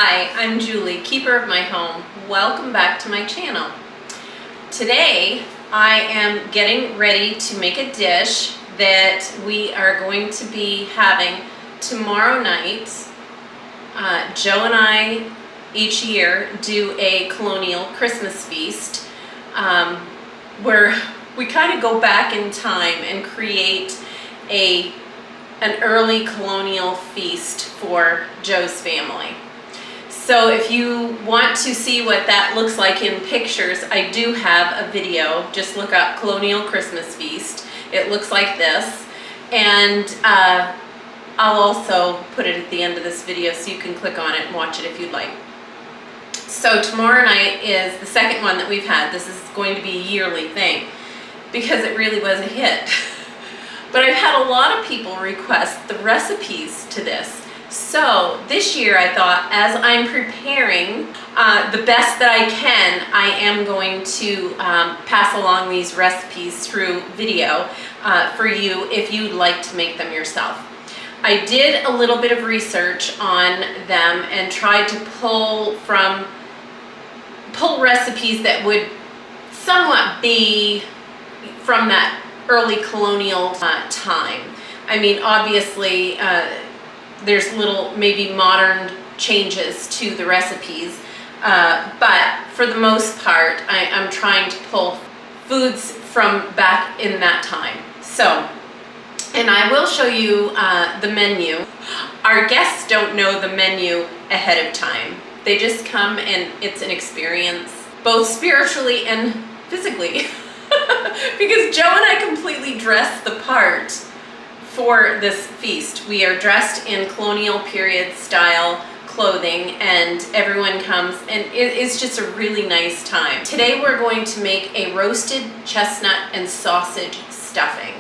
Hi, I'm Julie, keeper of my home. Welcome back to my channel. Today I am getting ready to make a dish that we are going to be having tomorrow night. Joe and I each year do a colonial Christmas feast where we kind of go back in time and create an early colonial feast for Joe's family. So if you want to see what that looks like in pictures, I do have a video. Just look up Colonial Christmas Feast. It looks like this. And I'll also put it at the end of this video so you can click on it and watch it if you'd like. So tomorrow night is the second one that we've had. This is going to be a yearly thing because it really was a hit. But I've had a lot of people request the recipes to this. So this year I thought, as I'm preparing the best that I can, I am going to pass along these recipes through video for you if you'd like to make them yourself. I did a little bit of research on them and tried to pull recipes that would somewhat be from that early colonial time. I mean, obviously, there's little maybe modern changes to the recipes, but for the most part, I'm trying to pull foods from back in that time. So, and I will show you the menu. Our guests don't know the menu ahead of time. They just come and it's an experience, both spiritually and physically. Because Joe and I completely dress the part for this feast. We are dressed in colonial period style clothing and everyone comes and it's just a really nice time. Today we're going to make a roasted chestnut and sausage stuffing.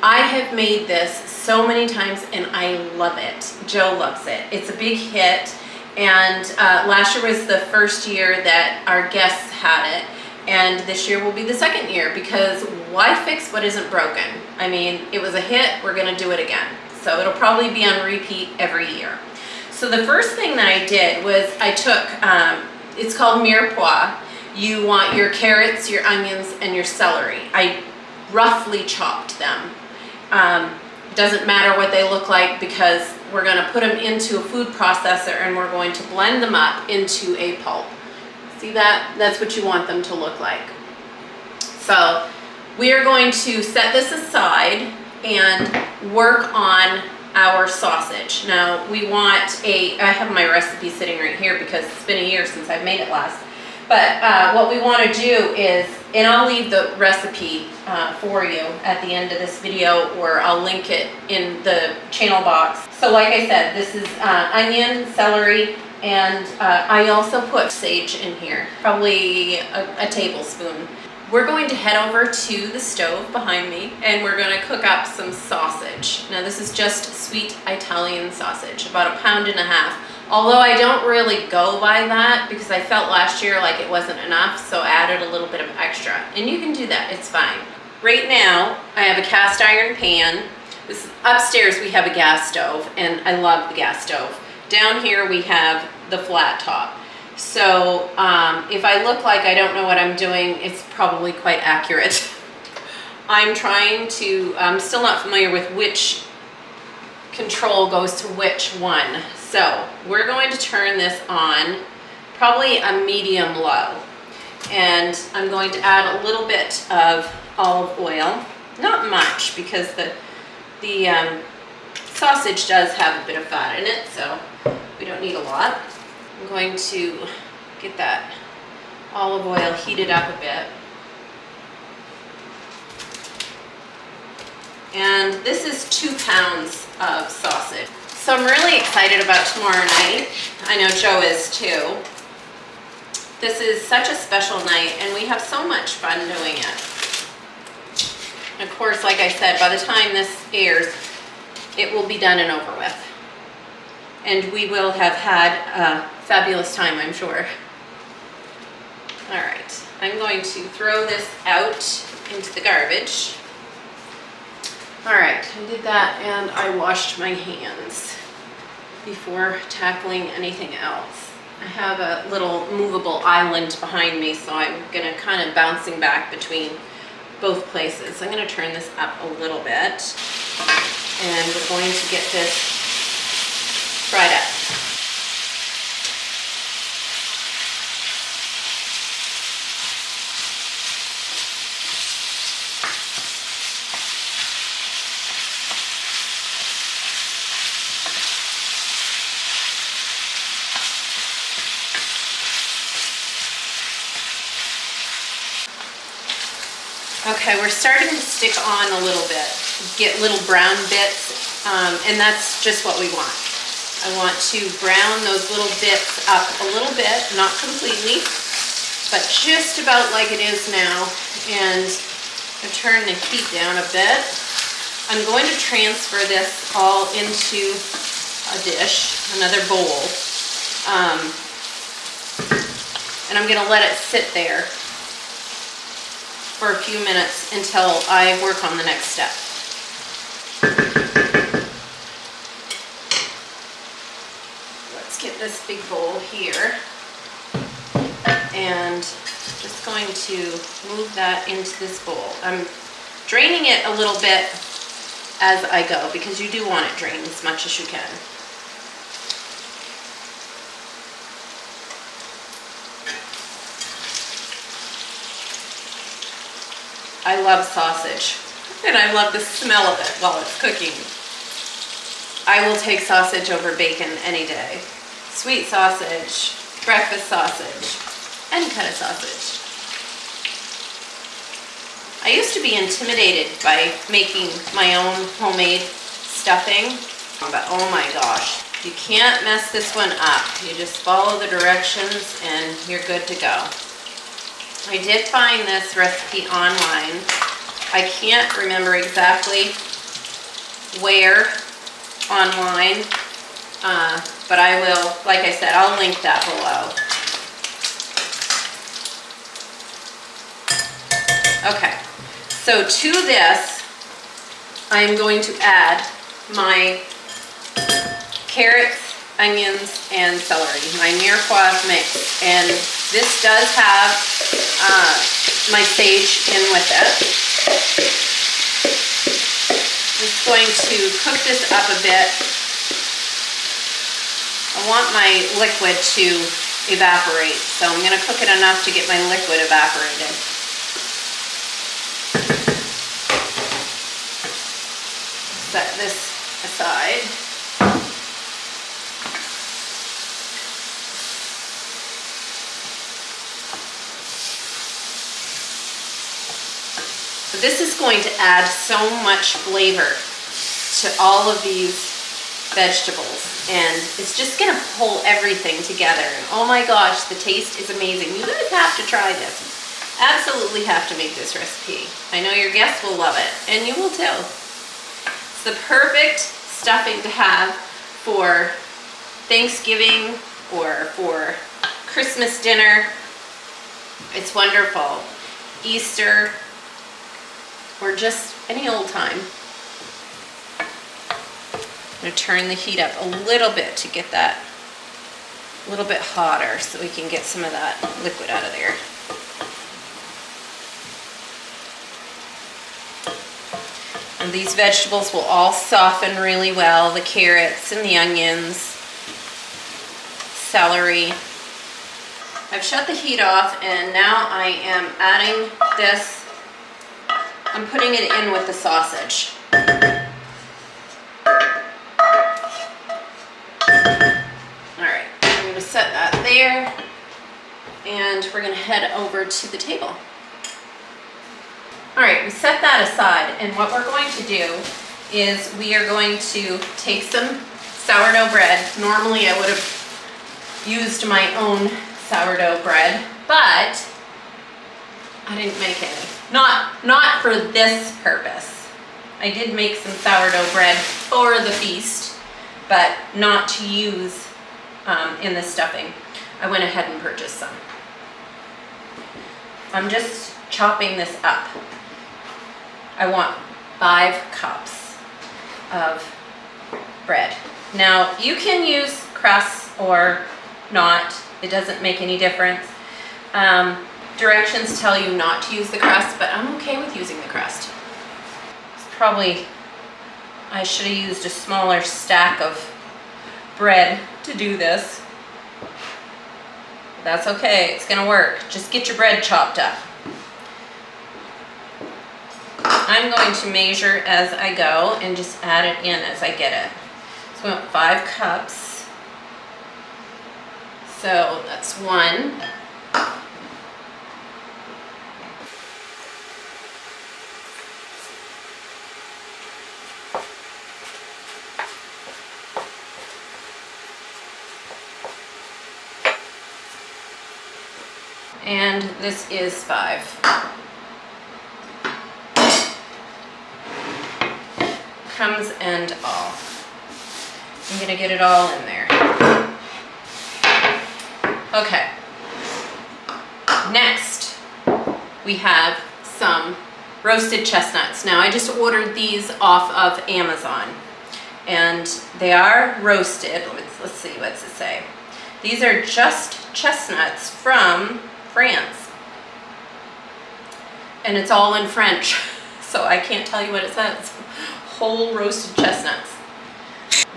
I have made this so many times and I love it. Joe loves it. It's a big hit, and last year was the first year that our guests had it. And this year will be the second year because why fix what isn't broken? I mean, it was a hit, we're gonna do it again. So it'll probably be on repeat every year. So the first thing that I did was I took, it's called mirepoix. You want your carrots, your onions, and your celery. I roughly chopped them. Doesn't matter what they look like because we're gonna put them into a food processor and we're going to blend them up into a pulp. See that? That's what you want them to look like. So we are going to set this aside and work on our sausage. Now we want I have my recipe sitting right here because it's been a year since I've made it last. But what we want to do is, and I'll leave the recipe for you at the end of this video, or I'll link it in the channel box. So like I said, this is onion, celery, and I also put sage in here, probably a tablespoon. We're going to head over to the stove behind me and we're going to cook up some sausage. Now this is just sweet Italian sausage, about 1.5 pounds. Although I don't really go by that because I felt last year like it wasn't enough, so I added a little bit of extra. And you can do that, it's fine. Right now I have a cast iron pan. Upstairs we have a gas stove and I love the gas stove. Down here we have the flat top. So if I look like I don't know what I'm doing, it's probably quite accurate. I'm still not familiar with which control goes to which one. So we're going to turn this on, probably a medium low. And I'm going to add a little bit of olive oil. Not much because the sausage does have a bit of fat in it, so we don't need a lot. I'm going to get that olive oil heated up a bit. And this is 2 pounds of sausage. So I'm really excited about tomorrow night. I know Joe is too. This is such a special night and we have so much fun doing it. Of course, like I said, by the time this airs, it will be done and over with. And we will have had a fabulous time, I'm sure. All right, I'm going to throw this out into the garbage. All right, I did that and I washed my hands. before tackling anything else. I have a little movable island behind me, so I'm gonna kind of bouncing back between both places. I'm gonna turn this up a little bit, and we're going to get this fried up. Okay, we're starting to stick on a little bit, get little brown bits, and that's just what we want. I want to brown those little bits up a little bit, not completely, but just about like it is now. And I turn the heat down a bit. I'm going to transfer this all into a dish, another bowl, and I'm gonna let it sit there for a few minutes until I work on the next step. Let's get this big bowl here, and just going to move that into this bowl. I'm draining it a little bit as I go because you do want it drained as much as you can. I love sausage, and I love the smell of it while it's cooking. I will take sausage over bacon any day. Sweet sausage, breakfast sausage, any kind of sausage. I used to be intimidated by making my own homemade stuffing, but oh my gosh, you can't mess this one up. You just follow the directions and you're good to go. I did find this recipe online. I can't remember exactly where online, but I will, like I said, I'll link that below. Okay, so to this, I'm going to add my carrots, onions, and celery, my mirepoix mix, and this does have my sage in with it. Just going to cook this up a bit. I want my liquid to evaporate, so I'm going to cook it enough to get my liquid evaporated. Set this aside. So this is going to add so much flavor to all of these vegetables, and it's just going to pull everything together. And oh my gosh, the taste is amazing. You guys have to try this. Absolutely have to make this recipe. I know your guests will love it, and you will too. It's the perfect stuffing to have for Thanksgiving or for Christmas dinner. It's wonderful. Easter, or just any old time. I'm going to turn the heat up a little bit to get that a little bit hotter so we can get some of that liquid out of there. And these vegetables will all soften really well, the carrots and the onions, celery. I've shut the heat off, and now I am adding this. I'm putting it in with the sausage. Alright, I'm going to set that there, and we're going to head over to the table. Alright, we set that aside, and what we're going to do is we are going to take some sourdough bread. Normally I would have used my own sourdough bread, but I didn't make any. Not for this purpose. I did make some sourdough bread for the feast, but not to use in the stuffing. I went ahead and purchased some. I'm just chopping this up. I want 5 cups of bread. Now, you can use crusts or not. It doesn't make any difference. Directions tell you not to use the crust, but I'm okay with using the crust. It's probably, I should have used a smaller stack of bread to do this. That's okay, it's gonna work. Just get your bread chopped up. I'm going to measure as I go and just add it in as I get it. So we want 5 cups. So that's 1. And this is 5. Crumbs and all. I'm gonna get it all in there. Okay. Next, we have some roasted chestnuts. Now, I just ordered these off of Amazon, and they are roasted. Let's see, what's it say? These are just chestnuts from France, and it's all in French, so I can't tell you what it says. Whole roasted chestnuts.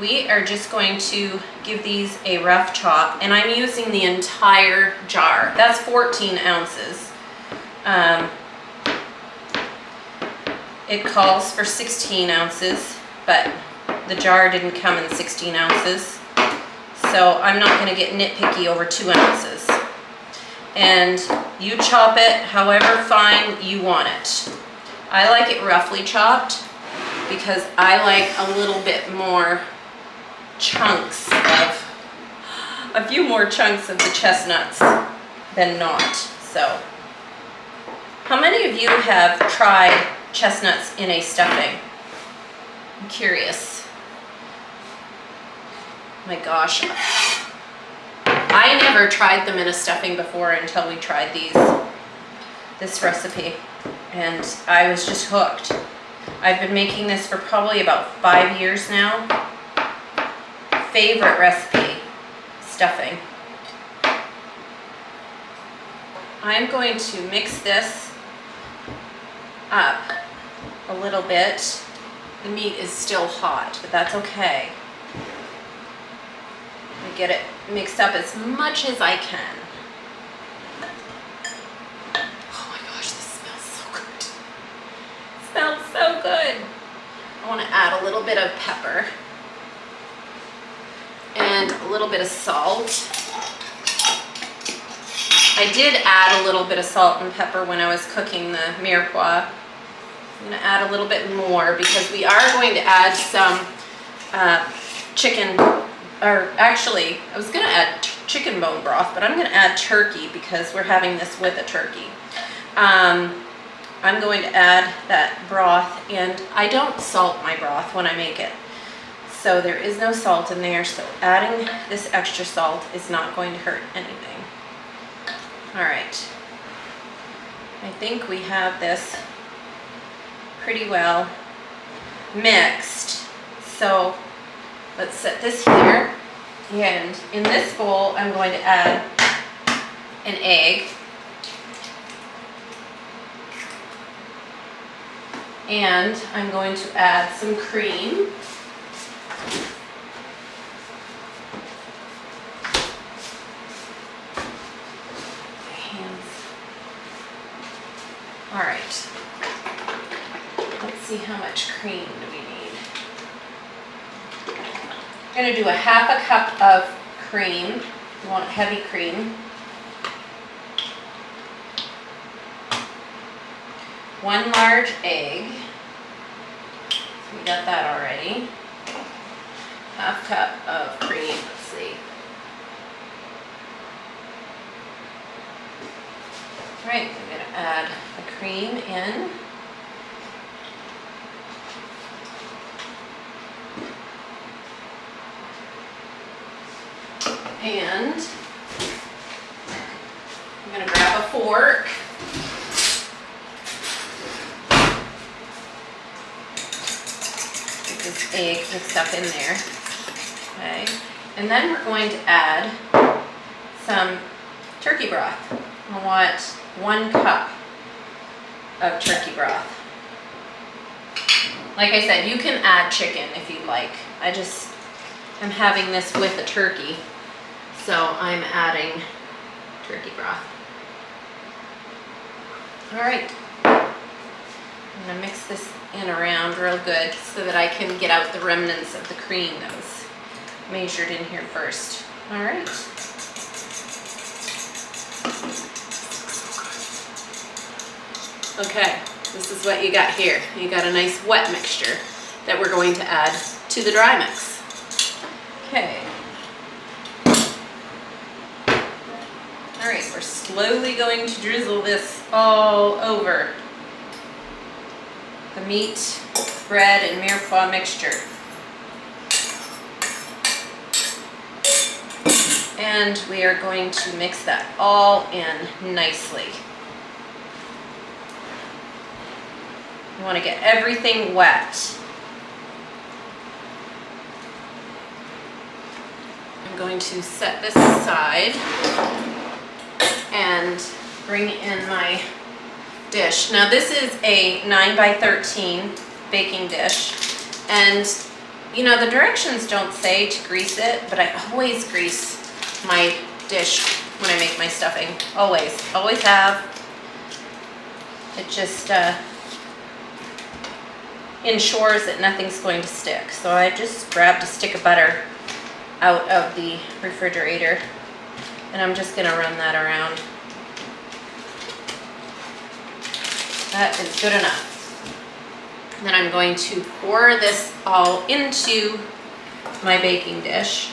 We are just going to give these a rough chop, and I'm using the entire jar. That's 14 ounces. It calls for 16 ounces, but the jar didn't come in 16 ounces, so I'm not going to get nitpicky over 2 ounces. And you chop it however fine you want it. I like it roughly chopped because I like a little bit more chunks of, a few more chunks of the chestnuts than not. So, how many of you have tried chestnuts in a stuffing? I'm curious. My gosh. I never tried them in a stuffing before until we tried this recipe, and I was just hooked. I've been making this for probably about 5 years now. Favorite recipe, stuffing. I'm going to mix this up a little bit. The meat is still hot, but that's okay. I get it mixed up as much as I can. Oh my gosh, this smells so good. It smells so good. I want to add a little bit of pepper and a little bit of salt. I did add a little bit of salt and pepper when I was cooking the mirepoix. I'm going to add a little bit more because we are going to add some chicken. Or actually, I was going to add chicken bone broth, but I'm going to add turkey because we're having this with a turkey. I'm going to add that broth, and I don't salt my broth when I make it. So there is no salt in there, so adding this extra salt is not going to hurt anything. All right. I think we have this pretty well mixed. So let's set this here, and in this bowl I'm going to add an egg and I'm going to add some cream. All right, let's see how much cream do we need. I'm going to do a half a cup of cream. You want heavy cream. 1 large egg. So we got that already. Half cup of cream. Let's see. All right, I'm going to add the cream in. And I'm going to grab a fork. Get this egg mixed up in there. Okay, and then we're going to add some turkey broth. I want 1 cup of turkey broth. Like I said, you can add chicken if you'd like. I'm having this with a turkey, so I'm adding turkey broth. All right, I'm gonna mix this in around real good so that I can get out the remnants of the cream that was measured in here first. All right. Okay, this is what you got here. You got a nice wet mixture that we're going to add to the dry mix. Okay. All right, we're slowly going to drizzle this all over the meat, bread, and mirepoix mixture. And we are going to mix that all in nicely. You want to get everything wet. I'm going to set this aside and bring in my dish. Now this is a 9 by 13 baking dish, and you know the directions don't say to grease it, but I always grease my dish when I make my stuffing. Always have. It just ensures that nothing's going to stick. So I just grabbed a stick of butter out of the refrigerator, and I'm just gonna run that around. That is good enough. Then I'm going to pour this all into my baking dish.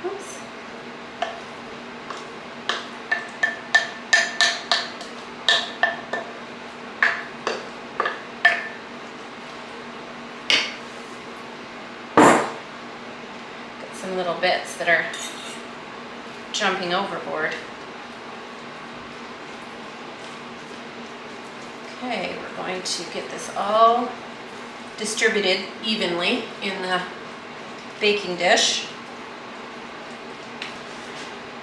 Oops. Got some little bits that are jumping overboard. Okay, we're going to get this all distributed evenly in the baking dish.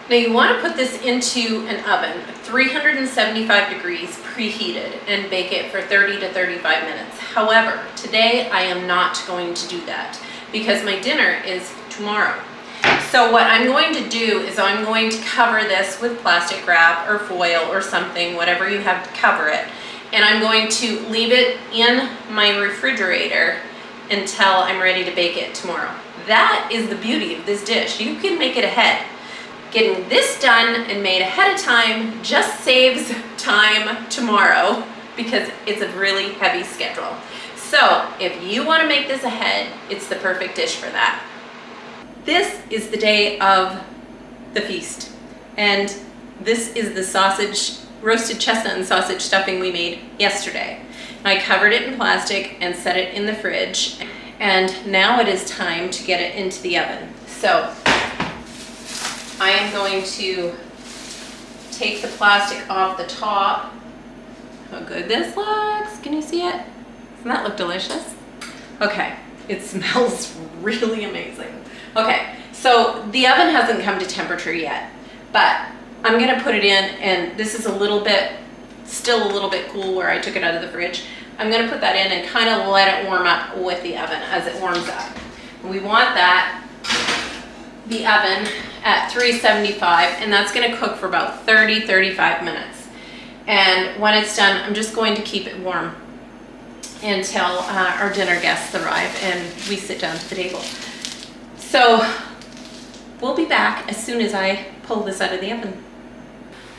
Now you want to put this into an oven, 375 degrees preheated, and bake it for 30 to 35 minutes. However, today I am not going to do that because my dinner is tomorrow. So what I'm going to do is I'm going to cover this with plastic wrap or foil or something, whatever you have to cover it. And I'm going to leave it in my refrigerator until I'm ready to bake it tomorrow. That is the beauty of this dish. You can make it ahead. Getting this done and made ahead of time just saves time tomorrow because it's a really heavy schedule. So if you want to make this ahead, it's the perfect dish for that. This is the day of the feast. And this is the roasted chestnut and sausage stuffing we made yesterday. I covered it in plastic and set it in the fridge, and now it is time to get it into the oven. So I am going to take the plastic off the top. How good this looks. Can you see it? Doesn't that look delicious? Okay, it smells really amazing. Okay, so the oven hasn't come to temperature yet, but I'm gonna put it in, and this is still a little bit cool where I took it out of the fridge. I'm gonna put that in and kind of let it warm up with the oven as it warms up. We want the oven at 375, and that's gonna cook for about 30-35 minutes. And when it's done, I'm just going to keep it warm until our dinner guests arrive and we sit down to the table. So we'll be back as soon as I pull this out of the oven.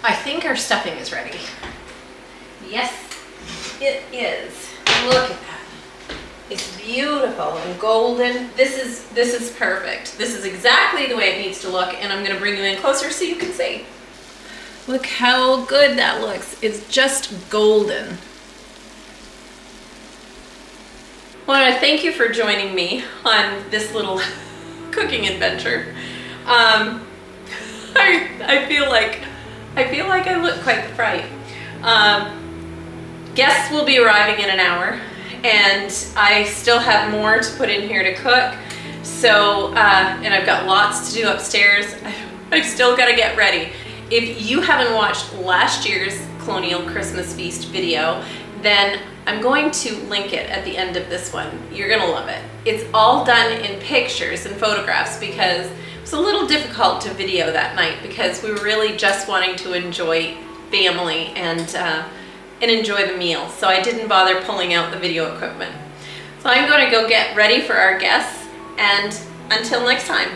I think our stuffing is ready. Yes, it is. Look at that. It's beautiful and golden. This is perfect. This is exactly the way it needs to look, and I'm gonna bring you in closer so you can see. Look how good that looks. It's just golden. I want to thank you for joining me on this little cooking adventure. I feel like I look quite the fright. Guests will be arriving in an hour, and I still have more to put in here to cook. So, and I've got lots to do upstairs. I've still got to get ready. If you haven't watched last year's Colonial Christmas Feast video, then I'm going to link it at the end of this one. You're gonna love it. It's all done in pictures and photographs because it was a little difficult to video that night because we were really just wanting to enjoy family and enjoy the meal. So I didn't bother pulling out the video equipment. So I'm going to go get ready for our guests, and until next time.